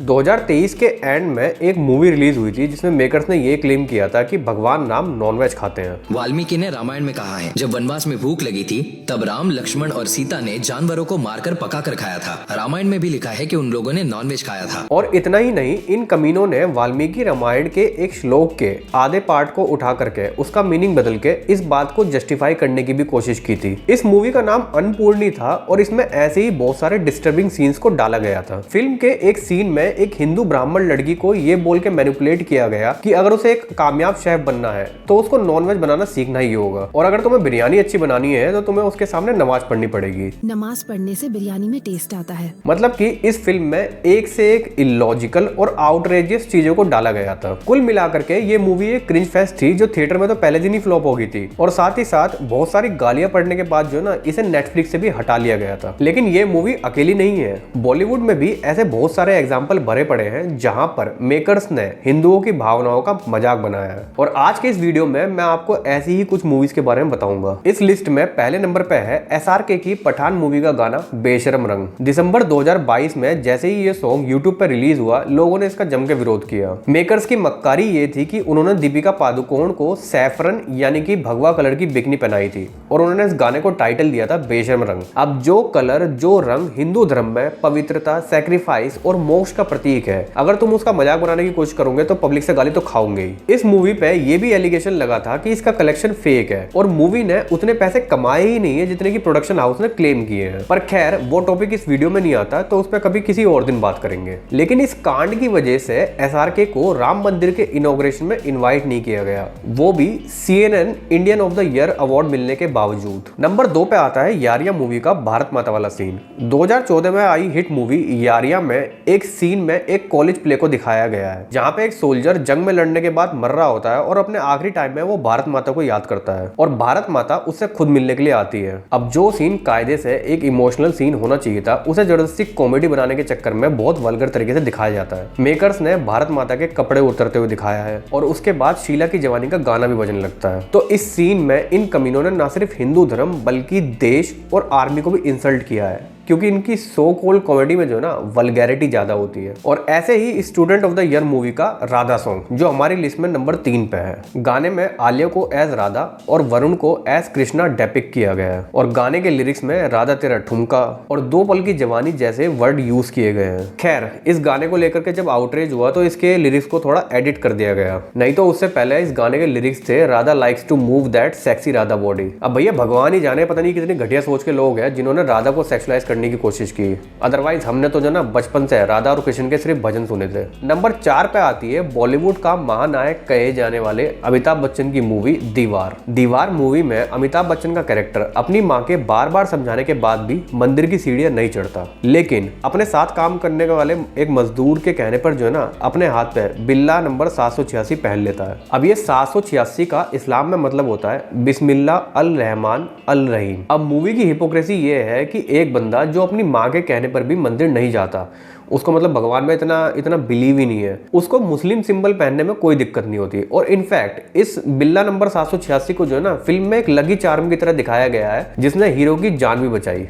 2023 के एंड में एक मूवी रिलीज हुई थी जिसमें मेकर्स ने ये क्लेम किया था कि भगवान राम नॉनवेज खाते हैं। वाल्मीकि ने रामायण में कहा है, जब वनवास में भूख लगी थी तब राम, लक्ष्मण और सीता ने जानवरों को मारकर पका कर खाया था। रामायण में भी लिखा है कि उन लोगों ने नॉनवेज खाया था। और इतना ही नहीं, इन कमीनों ने वाल्मीकि रामायण के एक श्लोक के आधे पार्ट को उठा करके उसका मीनिंग बदल के इस बात को जस्टिफाई करने की भी कोशिश की थी। इस मूवी का नाम अन्नपूर्णी था और इसमें ऐसे ही बहुत सारे डिस्टर्बिंग सीन्स को डाला गया था। फिल्म के एक सीन में एक हिंदू ब्राह्मण लड़की को ये बोल के मैनिपुलेट किया गया कि अगर उसे एक कामयाब शेफ बनना है तो उसको नॉनवेज बनाना सीखना ही होगा, और अगर तुम्हें बिरयानी अच्छी बनानी है तो तुम्हें उसके सामने नमाज पढ़नी पड़ेगी। नमाज पढ़ने से बिरयानी में टेस्ट आता है। मतलब कि इस फिल्म में एक से एक इलॉजिकल और आउटरेजियस चीजों को डाला गया था। कुल मिलाकर के ये मूवी एक क्रिंज फेस्ट थी जो थिएटर में तो पहले दिन ही फ्लॉप हो गई थी, और साथ ही साथ बहुत सारी गालियां पड़ने के बाद जो ना इसे नेटफ्लिक्स से भी हटा लिया गया था। लेकिन ये मूवी अकेली नहीं है, बॉलीवुड में भी ऐसे बहुत सारे एग्जाम्पल भरे पड़े हैं जहां पर मेकर्स ने हिंदुओं की भावनाओं का मजाक बनाया है। और आज के इस वीडियो में मैं आपको ऐसी ही कुछ मूवीज के बारे में बताऊंगा। इस लिस्ट में पहले नंबर पे है SRK की पठान मूवी का गाना बेशरम रंग। दिसंबर 2022 में जैसे ही ये सॉन्ग यूट्यूब पर रिलीज हुआ, लोगों ने इसका जम के विरोध किया। मेकर्स की मक्कारी ये थी कि उन्होंने दीपिका पादुकोण को सैफरन यानी कि भगवा कलर की बिकनी पहनाई थी और उन्होंने इस गाने को टाइटल दिया था बेशरम रंग। अब जो कलर, जो रंग हिंदू धर्म में पवित्रता, सैक्रिफाइस और मोक्ष का प्रतीक है, अगर तुम उसका मजाक बनाने की कोशिश करोगे तो पब्लिक से गाली तो खाओगे ही। इस मूवी पे ये भी एलिगेशन लगा था कि इसका कलेक्शन फेक है और मूवी ने उतने पैसे कमाए ही नहीं है जितने की प्रोडक्शन हाउस ने क्लेम किए हैं। पर खैर, वो टॉपिक इस वीडियो में नहीं आता, तो उस पर कभी किसी और दिन बात करेंगे। लेकिन इस कांड की वजह से SRK को राम मंदिर के इनॉग्रेशन में इनवाइट नहीं किया गया, वो भी CNN Indian of the year award मिलने के बावजूद। नंबर 2 पे आता है यारिया मूवी का भारत माता वाला सीन। 2014 में आई हिट मूवी यारिया में एक सीन में एक कॉलेज प्ले को दिखाया गया है जहां पे एक सोल्जर जंग में लड़ने के बाद मर रहा होता है और अपने आखिरी टाइम में वो भारत माता को याद करता है और भारत माता उससे खुद मिलने के लिए आती है। अब जो सीन कायदे से एक इमोशनल सीन होना चाहिए था, उसे जबरदस्ती कॉमेडी बनाने के चक्कर में बहुत वल्गर तरीके से दिखाया जाता है। मेकर्स ने भारत माता के कपड़े उतरते हुए दिखाया है और उसके बाद शीला की जवानी का गाना भी बजने लगता है। तो इस सीन में इन कमीनों ने न सिर्फ हिंदू धर्म बल्कि देश और आर्मी को भी इंसल्ट किया है, क्योंकि इनकी सो कॉल्ड कॉमेडी में जो ना वल्गैरिटी ज्यादा होती है। और ऐसे ही student of the year movie का राधा सॉन्ग जो हमारी लिस्ट में नंबर 3 पे है। गाने में आलिया को एज राधा और वरुण को एज कृष्णा डेपिक्ट किया गया है और गाने के लिरिक्स में राधा तेरा ठुमका और 2 पल की जवानी जैसे वर्ड यूज किए गए हैं। खैर, इस गाने को लेकर के जब आउटरेज हुआ तो इसके लिरिक्स को थोड़ा एडिट कर दिया गया, नहीं तो उससे पहले इस गाने के लिरिक्स थे Radha likes to move that sexy Radha body. अब भैया भगवान ही जाने पता नहीं कितनी घटिया सोच के लोग हैं जिन्होंने राधा को सेक्सुअलाइज करने की कोशिश की। अदरवाइज हमने तो जो ना बचपन से राधा और कृष्ण के सिर्फ भजन सुने थे। नंबर 4 पे आती है बॉलीवुड का महानायक कहे जाने वाले अमिताभ बच्चन की मूवी दीवार। दीवार मूवी में अमिताभ बच्चन का कैरेक्टर अपनी माँ के बार बार समझाने के बाद भी मंदिर की सीढ़ियां नहीं चढ़ता, लेकिन अपने साथ काम करने वाले एक मजदूर के कहने पर जो है ना अपने हाथ पे बिल्ला नंबर 786 पहन लेता है। अब ये 786 का इस्लाम में मतलब होता है बिस्मिल्लाह अल रहमान अल रहीम। अब मूवी की हिपोक्रेसी ये है कि एक बंदा जो अपनी माँ के कहने पर भी मंदिर नहीं जाता, उसको मतलब भगवान में इतना बिलीव ही नहीं है, उसको मुस्लिम सिंबल पहनने में कोई दिक्कत नहीं होती। और इनफैक्ट इस बिल्ला नंबर 786 को जो है ना फिल्म में एक लकी चार्म की तरह दिखाया गया है जिसने हीरो की जान भी बचाई।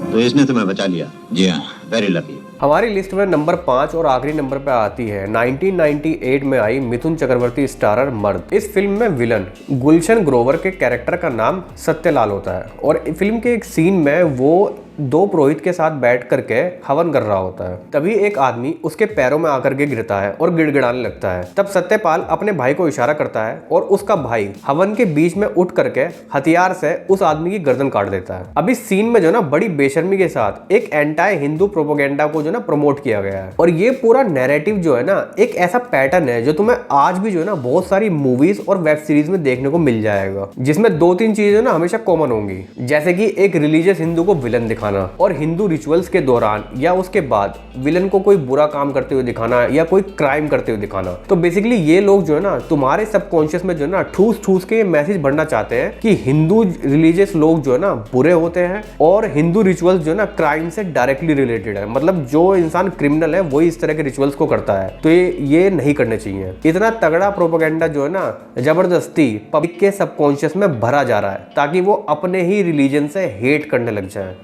तो इसने तुम्हें बचा लिया। जी हाँ, वेरी लकी। हमारी लिस्ट में नंबर 5 और आखिरी नंबर पे आती है 1998 में आई मिथुन चक्रवर्ती स्टारर मर्द। इस फिल्म में विलन गुलशन ग्रोवर के कैरेक्टर का नाम सत्यलाल होता है और फिल्म के एक सीन में वो 2 पुरोहित के साथ बैठ करके हवन कर रहा होता है। तभी एक आदमी उसके पैरों में आकर के गिरता है और गिड़गिड़ाने लगता है। तब सत्यपाल अपने भाई को इशारा करता है और उसका भाई हवन के बीच में उठ करके हथियार से उस आदमी की गर्दन काट देता है। अब इस सीन में जो ना बड़ी बेशर्मी के साथ एक एंटी हिंदू प्रोपेगेंडा को जो ना प्रमोट किया गया है और ये पूरा नैरेटिव जो है ना एक ऐसा पैटर्न है जो तुम्हें आज भी जो है ना बहुत सारी मूवीज और वेब सीरीज में देखने को मिल जाएगा, जिसमें 2-3 चीजें ना हमेशा कॉमन होंगी, जैसे कि एक रिलीजियस हिंदू को विलन दिखाना और हिंदू रिचुअल्स के दौरान या उसके बाद विलन को कोई बुरा काम करते हुए दिखाना या कोई क्राइम करते हुए दिखाना। तो बेसिकली ये लोग जो है ना तुम्हारे सबकॉन्शियस में जो है ना ठूस ठूस के ये मैसेज भरना चाहते हैं कि हिंदू रिलीजियस लोग जो है ना बुरे होते हैं और हिंदू रिचुअल्स जो है ना क्राइम से डायरेक्टली रिलेटेड है। मतलब जो इंसान क्रिमिनल है वही इस तरह के रिचुअल्स को करता है, तो ये नहीं करने चाहिए। इतना तगड़ा प्रोपेगेंडा जो है ना जबरदस्ती पब्लिक के सबकॉन्शियस में भरा जा रहा है ताकि वो अपने ही रिलीजन से हेट करने लग जाए।